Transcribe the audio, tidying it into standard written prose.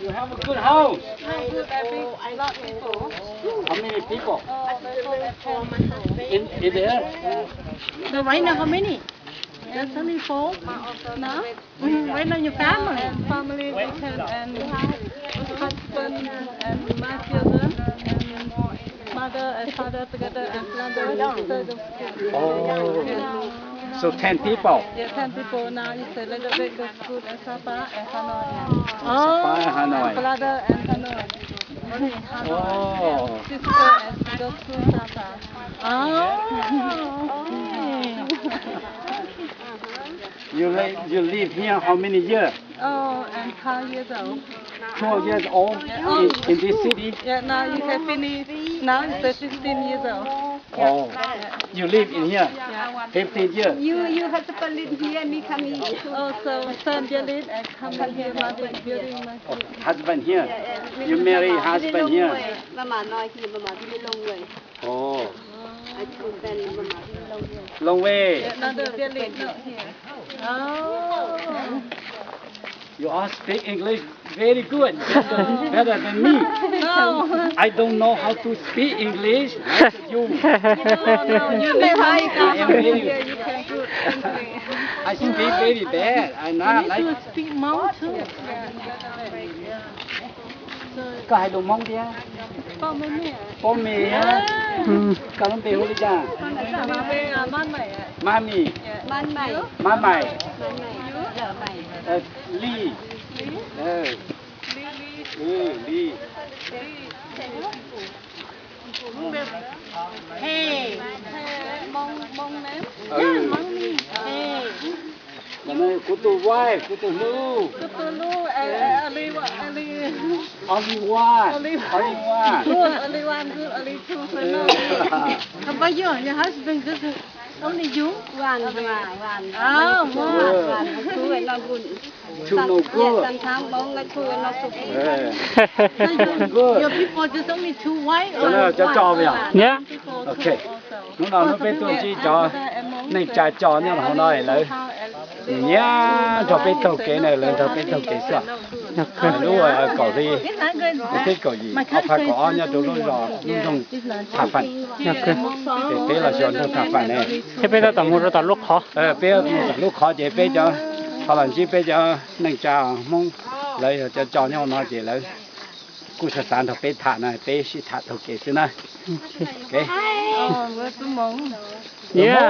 You have a good house. A lot of people. How many people? In there? So right now how many? Just only 4? No? Right now your family? And family, we can, and husband and my children, and mother and father together, and brother. Oh. So 10 people. Yeah, 10 people now. It's a little bit go school in Sapa and Hanoi. Sapa and Hanoi. Brother and Hanoi. Only Hanoi. Oh. And sister and go to Sapa. Oh, okay. You live here how many years? Oh, and 12 years old. 12 years old in this city? Yeah, now you can finish. Now it's 15 years old. Oh, you live in here? Yeah. 15 years? You have to live here and me come here. Oh, so son you live and come here, mother building my Husband here? You marry husband here? Oh. Long way. Another village not here. Oh. You all speak English very good, better than me. No. I don't know how to speak English like you. No, you live here, you can do English. I speak very bad. I not like. You speak Hmong too. Có hai đồng mông kia. Bố mì á. Có lắm tiêu đi cha. Mami. Mami. Ly. Ly. Hey. Mong ném. Hey. Là nơi của tôi quay, của tôi lưu. Ali. Only one. Only one. Good, only one, good, only two for no. How about you? Your husband just only you? One. Oh, one. Two and not good. Two no good. Sometimes one like two and not so So Good. your people just only 2 white Cho nó cho vậy à? Nhá. Ok. Lúc nào nó bên tôi chỉ cho nên trả cho nhau họ nói lại. Nhá, cho bên tàu kế này lên cho bên tàu kế sợ. Lúc rồi cậu đi, cái cậu gì? Phải có nhau tụi nó rồi, dùng thả phần. Thế là chọn cho thả phần này. Thế bây giờ tầm một tầm lúc khó. Bây giờ lúc khó thì bây giờ họ làm gì bây giờ nên trả mong lấy cho nhau nói gì lấy. Cú sẽ sản thuật bên thả này, bên sẽ thả thuật kế xí này. Ok. Oh, where's the mong? Yeah.